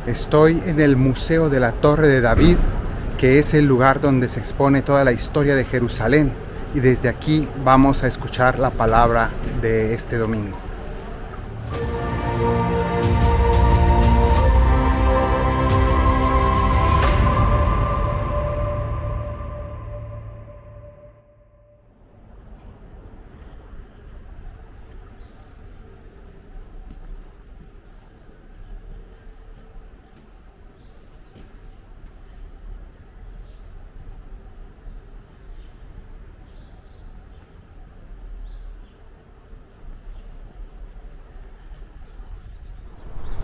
Estoy en el Museo de la Torre de David, que es el lugar donde se expone toda la historia de Jerusalén, y desde aquí vamos a escuchar la palabra de este domingo.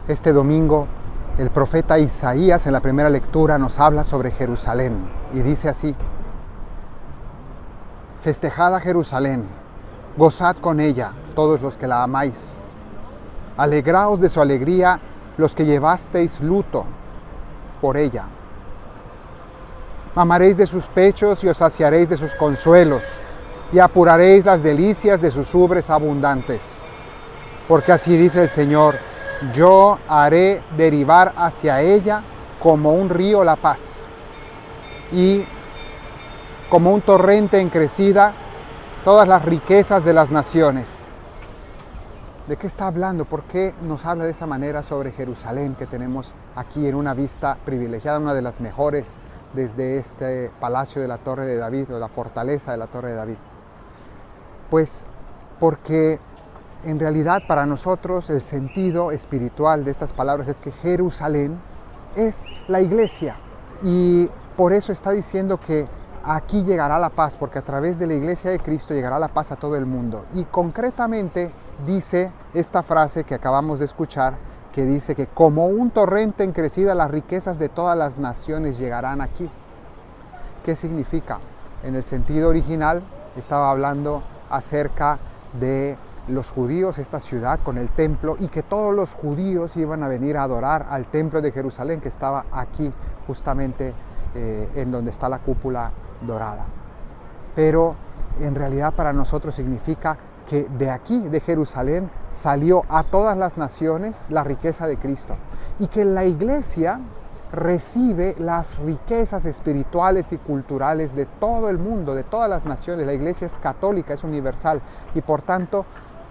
Este domingo, el profeta Isaías en la primera lectura nos habla sobre Jerusalén y dice así: Festejad a Jerusalén, gozad con ella todos los que la amáis. Alegraos de su alegría los que llevasteis luto por ella. Mamaréis de sus pechos y os saciaréis de sus consuelos, y apuraréis las delicias de sus ubres abundantes. Porque así dice el Señor: yo haré derivar hacia ella como un río la paz, y como un torrente en crecida todas las riquezas de las naciones. ¿De qué está hablando? ¿Por qué nos habla de esa manera sobre Jerusalén, que tenemos aquí en una vista privilegiada, una de las mejores desde este palacio de la Torre de David, o la fortaleza de la Torre de David? Pues porque en realidad para nosotros el sentido espiritual de estas palabras es que Jerusalén es la iglesia, y por eso está diciendo que aquí llegará la paz, porque a través de la iglesia de Cristo llegará la paz a todo el mundo. Y concretamente dice esta frase que acabamos de escuchar, que dice que como un torrente en crecida las riquezas de todas las naciones llegarán aquí. ¿Qué significa? En el sentido original estaba hablando acerca de los judíos, esta ciudad con el templo, y que todos los judíos iban a venir a adorar al templo de Jerusalén, que estaba aquí justamente en donde está la cúpula dorada. Pero en realidad para nosotros significa que de aquí, de Jerusalén, salió a todas las naciones la riqueza de Cristo, y que la iglesia recibe las riquezas espirituales y culturales de todo el mundo, de todas las naciones. La iglesia es católica, es universal, y por tanto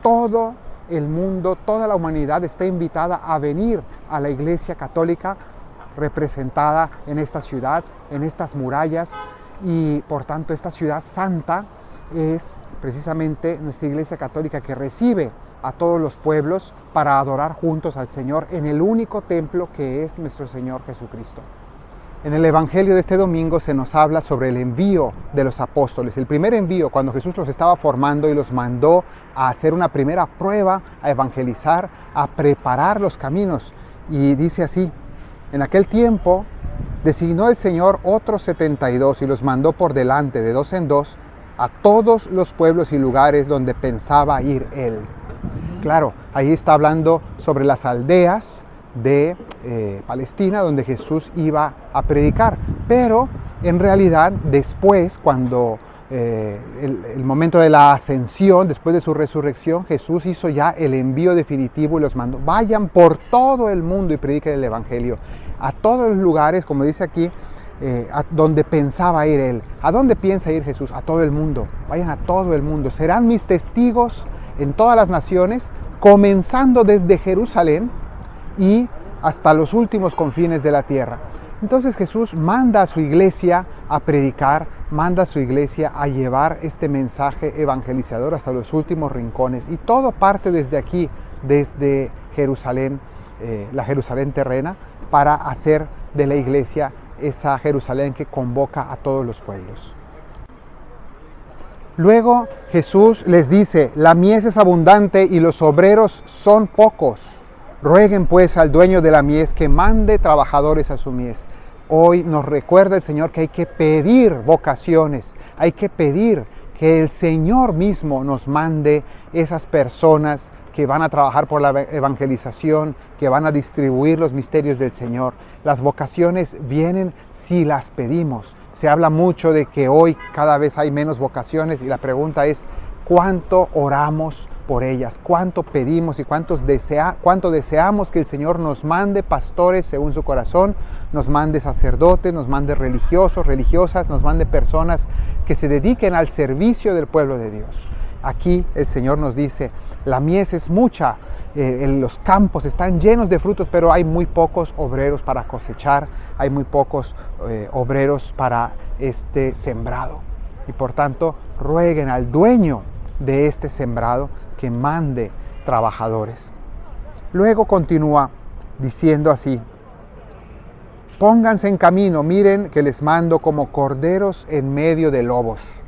todo el mundo, toda la humanidad está invitada a venir a la iglesia católica representada en esta ciudad, en estas murallas. Y por tanto esta ciudad santa es precisamente nuestra iglesia católica, que recibe a todos los pueblos para adorar juntos al Señor en el único templo que es nuestro Señor Jesucristo. En el Evangelio de este domingo se nos habla sobre el envío de los apóstoles. El primer envío, cuando Jesús los estaba formando y los mandó a hacer una primera prueba, a evangelizar, a preparar los caminos. Y dice así: en aquel tiempo designó el Señor otros 72 y los mandó por delante de dos en dos a todos los pueblos y lugares donde pensaba ir Él. Claro, ahí está hablando sobre las aldeas de Palestina, donde Jesús iba a predicar. Pero en realidad después, cuando el momento de la ascensión, después de su resurrección, Jesús hizo ya el envío definitivo y los mandó: vayan por todo el mundo y prediquen el Evangelio a todos los lugares, como dice aquí, a donde pensaba ir Él. ¿A dónde piensa ir Jesús? A todo el mundo. Vayan a todo el mundo. Serán mis testigos en todas las naciones, comenzando desde Jerusalén y hasta los últimos confines de la tierra. Entonces Jesús manda a su iglesia a predicar, manda a su iglesia a llevar este mensaje evangelizador hasta los últimos rincones. Y todo parte desde aquí, desde Jerusalén, la Jerusalén terrena, para hacer de la iglesia esa Jerusalén que convoca a todos los pueblos. Luego Jesús les dice: la mies es abundante y los obreros son pocos. Rueguen pues al dueño de la mies que mande trabajadores a su mies. Hoy nos recuerda el Señor que hay que pedir vocaciones, hay que pedir que el Señor mismo nos mande esas personas que van a trabajar por la evangelización, que van a distribuir los misterios del Señor. Las vocaciones vienen si las pedimos. Se habla mucho de que hoy cada vez hay menos vocaciones, y la pregunta es: ¿cuánto oramos por ellas. Cuánto pedimos y cuánto deseamos que el Señor nos mande pastores según su corazón, nos mande sacerdotes, nos mande religiosos, religiosas, nos mande personas que se dediquen al servicio del pueblo de Dios. Aquí el Señor nos dice, la mies es mucha, los campos están llenos de frutos, pero hay muy pocos obreros para cosechar, hay muy pocos obreros para este sembrado. Y por tanto, rueguen al dueño de este sembrado que mande trabajadores. Luego continúa diciendo así, pónganse en camino, miren que les mando como corderos en medio de lobos.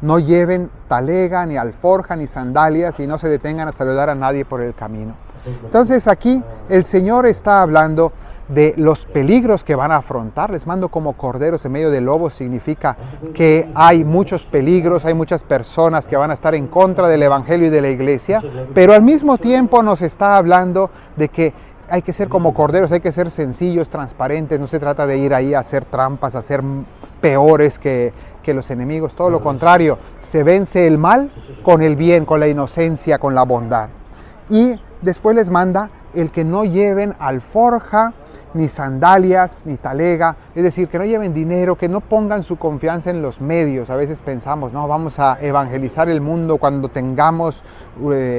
No lleven talega, ni alforja, ni sandalias, y no se detengan a saludar a nadie por el camino. Entonces aquí el Señor está hablando de los peligros que van a afrontar. Les mando como corderos en medio de lobos significa que hay muchos peligros, hay muchas personas que van a estar en contra del Evangelio y de la iglesia, pero al mismo tiempo nos está hablando de que hay que ser como corderos, hay que ser sencillos, transparentes. No se trata de ir ahí a hacer trampas, a ser peores que los enemigos, todo lo contrario, se vence el mal con el bien, con la inocencia, con la bondad. Y después les manda el que no lleven alforja, ni sandalias, ni talega, es decir, que no lleven dinero, que no pongan su confianza en los medios. A veces pensamos, no, vamos a evangelizar el mundo cuando tengamos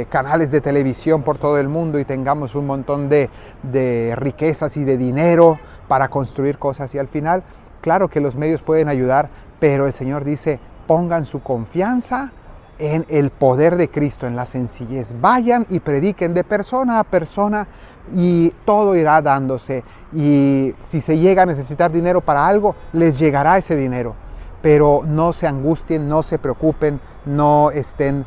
canales de televisión por todo el mundo y tengamos un montón de riquezas y de dinero para construir cosas. Y al final, claro que los medios pueden ayudar, pero el Señor dice, pongan su confianza en el poder de Cristo, en la sencillez. Vayan y prediquen de persona a persona y todo irá dándose. Y si se llega a necesitar dinero para algo, les llegará ese dinero. Pero no se angustien, no se preocupen, no estén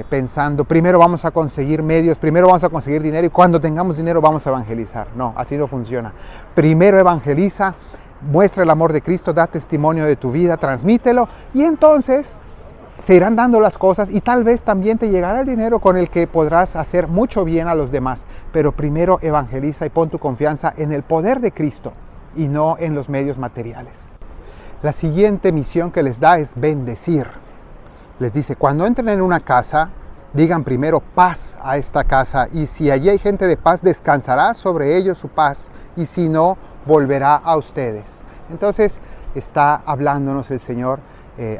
pensando, primero vamos a conseguir medios, primero vamos a conseguir dinero y cuando tengamos dinero vamos a evangelizar. No, así no funciona. Primero evangeliza, muestra el amor de Cristo, da testimonio de tu vida, transmítelo y entonces se irán dando las cosas y tal vez también te llegará el dinero con el que podrás hacer mucho bien a los demás. Pero primero evangeliza y pon tu confianza en el poder de Cristo y no en los medios materiales. La siguiente misión que les da es bendecir. Les dice, cuando entren en una casa, digan primero paz a esta casa y si allí hay gente de paz, descansará sobre ellos su paz y si no, volverá a ustedes. Entonces está hablándonos el Señor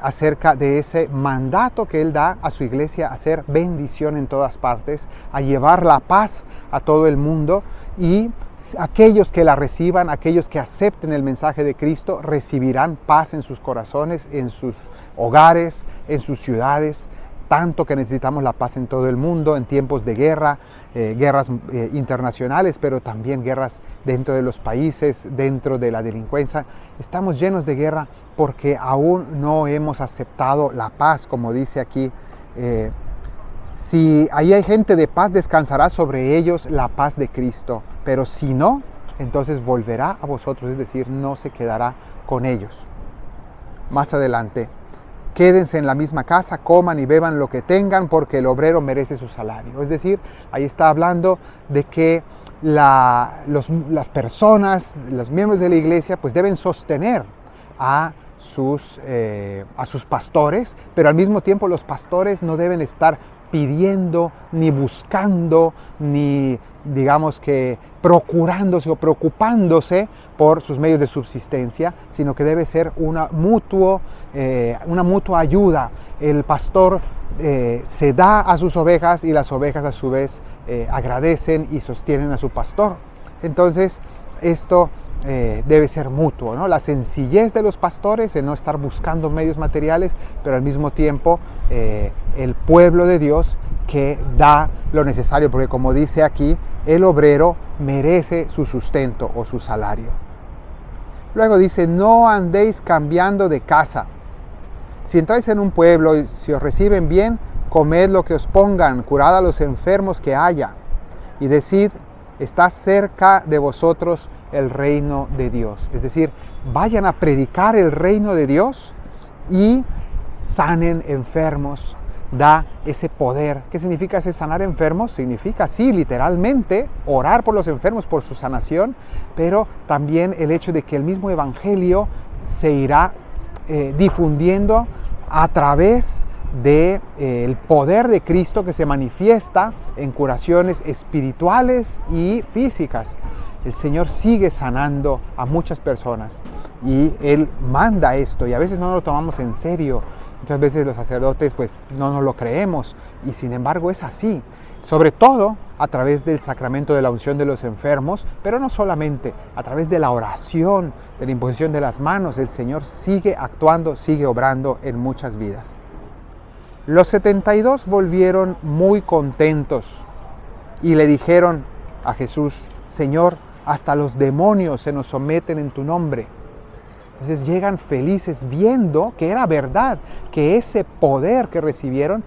acerca de ese mandato que Él da a su iglesia, a hacer bendición en todas partes, a llevar la paz a todo el mundo y aquellos que la reciban, aquellos que acepten el mensaje de Cristo, recibirán paz en sus corazones, en sus hogares, en sus ciudades. Tanto que necesitamos la paz en todo el mundo, en tiempos de guerra, guerras internacionales, pero también guerras dentro de los países, dentro de la delincuencia. Estamos llenos de guerra porque aún no hemos aceptado la paz, como dice aquí. Si ahí hay gente de paz, descansará sobre ellos la paz de Cristo, pero si no, entonces volverá a vosotros, es decir, no se quedará con ellos. Más adelante, quédense en la misma casa, coman y beban lo que tengan, porque el obrero merece su salario. Es decir, ahí está hablando de que las personas, los miembros de la iglesia, pues deben sostener a sus pastores, pero al mismo tiempo los pastores no deben estar pidiendo, ni buscando, ni digamos que procurándose o preocupándose por sus medios de subsistencia, sino que debe ser una mutua ayuda. El pastor se da a sus ovejas y las ovejas a su vez agradecen y sostienen a su pastor. Entonces esto debe ser mutuo, ¿no? La sencillez de los pastores en no estar buscando medios materiales, pero al mismo tiempo el pueblo de Dios que da lo necesario, porque como dice aquí, el obrero merece su sustento o su salario. Luego dice, no andéis cambiando de casa. Si entráis en un pueblo y si os reciben bien, comed lo que os pongan, curad a los enfermos que haya, y decid, está cerca de vosotros el reino de Dios. Es decir, vayan a predicar el reino de Dios y sanen enfermos. Da ese poder. ¿Qué significa ese sanar enfermos? Significa, sí, literalmente, orar por los enfermos, por su sanación, pero también el hecho de que el mismo evangelio se irá difundiendo a través del poder de Cristo que se manifiesta en curaciones espirituales y físicas. El Señor sigue sanando a muchas personas y Él manda esto y a veces no lo tomamos en serio. Muchas veces los sacerdotes pues no nos lo creemos y sin embargo es así. Sobre todo a través del sacramento de la unción de los enfermos, pero no solamente, a través de la oración, de la imposición de las manos, el Señor sigue actuando, sigue obrando en muchas vidas. Los 72 volvieron muy contentos y le dijeron a Jesús: Señor, hasta los demonios se nos someten en tu nombre. Entonces llegan felices viendo que era verdad, que ese poder que recibieron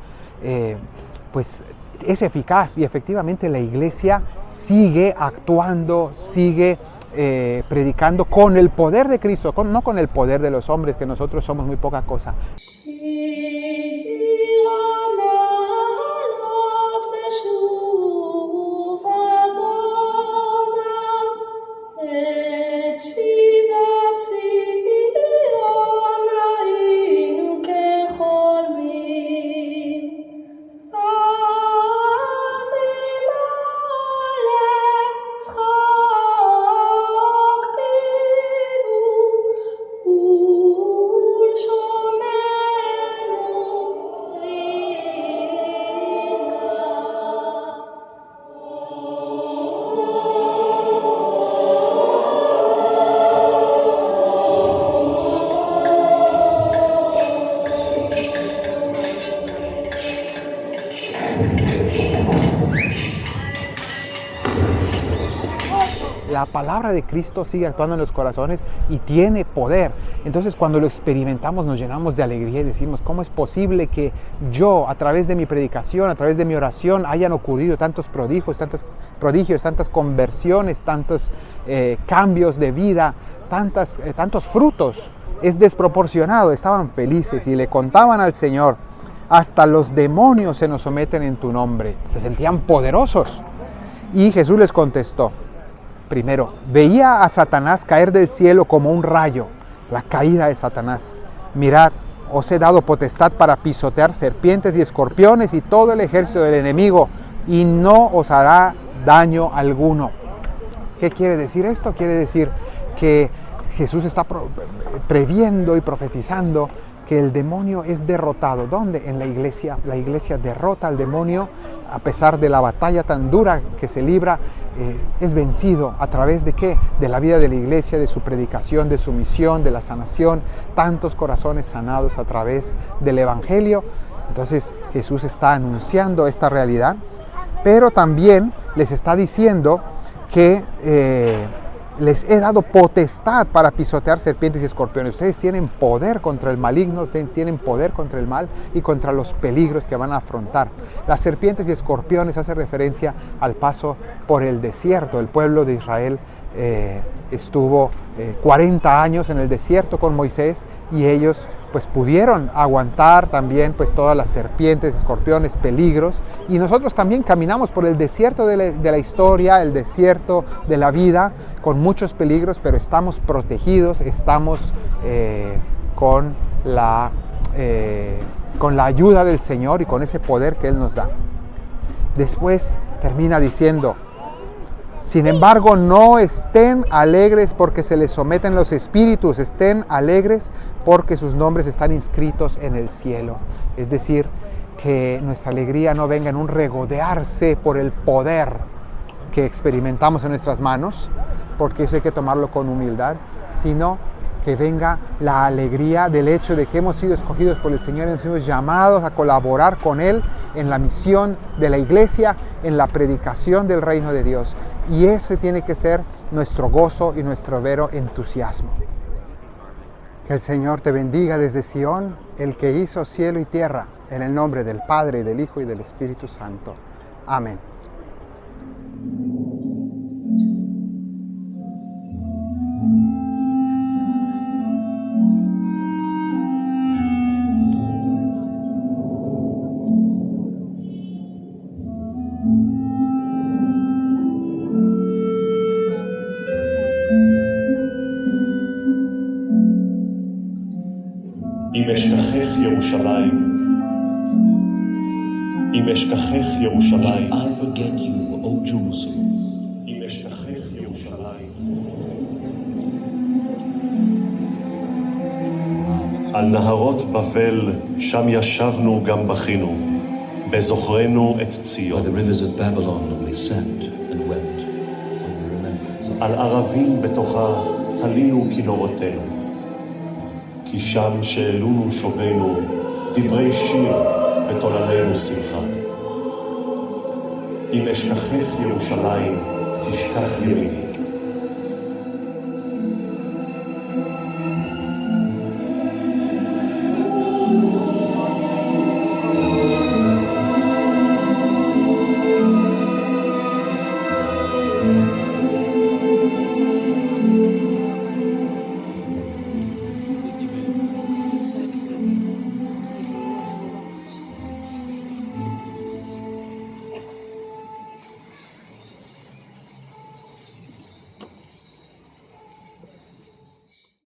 pues es eficaz y efectivamente la Iglesia sigue actuando, sigue predicando con el poder de Cristo, no con el poder de los hombres, que nosotros somos muy poca cosa. La palabra de Cristo sigue actuando en los corazones y tiene poder. Entonces cuando lo experimentamos nos llenamos de alegría y decimos: ¿cómo es posible que yo, a través de mi predicación, a través de mi oración, hayan ocurrido tantos prodigios, tantas conversiones, tantos cambios de vida, tantos frutos? Es desproporcionado. Estaban felices y le contaban al Señor: hasta los demonios se nos someten en tu nombre. Se sentían poderosos. Y Jesús les contestó: primero, veía a Satanás caer del cielo como un rayo, la caída de Satanás. Mirad, os he dado potestad para pisotear serpientes y escorpiones y todo el ejército del enemigo, y no os hará daño alguno. ¿Qué quiere decir esto? Quiere decir que Jesús está previendo y profetizando que el demonio es derrotado. ¿Dónde? En la iglesia. La iglesia derrota al demonio a pesar de la batalla tan dura que se libra. Es vencido. ¿A través de qué? De la vida de la iglesia, de su predicación, de su misión, de la sanación. Tantos corazones sanados a través del evangelio. Entonces Jesús está anunciando esta realidad, pero también les está diciendo que les he dado potestad para pisotear serpientes y escorpiones. Ustedes tienen poder contra el maligno, tienen poder contra el mal y contra los peligros que van a afrontar. Las serpientes y escorpiones hace referencia al paso por el desierto. El pueblo de Israel estuvo 40 años en el desierto con Moisés y ellos pues pudieron aguantar también pues todas las serpientes, escorpiones, peligros, y nosotros también caminamos por el desierto de la historia, el desierto de la vida, con muchos peligros, pero estamos protegidos, estamos con la ayuda del Señor y con ese poder que Él nos da. Después termina diciendo: sin embargo, no estén alegres porque se les someten los espíritus, estén alegres porque sus nombres están inscritos en el cielo. Es decir, que nuestra alegría no venga en un regodearse por el poder que experimentamos en nuestras manos, porque eso hay que tomarlo con humildad, sino que venga la alegría del hecho de que hemos sido escogidos por el Señor y hemos sido llamados a colaborar con Él en la misión de la iglesia, en la predicación del reino de Dios. Y ese tiene que ser nuestro gozo y nuestro vero entusiasmo. Que el Señor te bendiga desde Sión, el que hizo cielo y tierra, en el nombre del Padre, del Hijo y del Espíritu Santo. Amén. אם אשכחך ירושלים, אם אשכחך ירושלים, If I forget you, O Jerusalem, אם אשכחך ירושלים. על נהרות בבל, שם ישבנו גם בכינו, בזוכרנו את by ציון. the rivers of Babylon we sat and wept when we remembered Zion. על ערבים בתוכה תלינו כינורותינו, כי שם שאלונו שובנו, דברי שיר ותוללינו שמחה. אם אשכחך ירושלים, תשכח ימיני.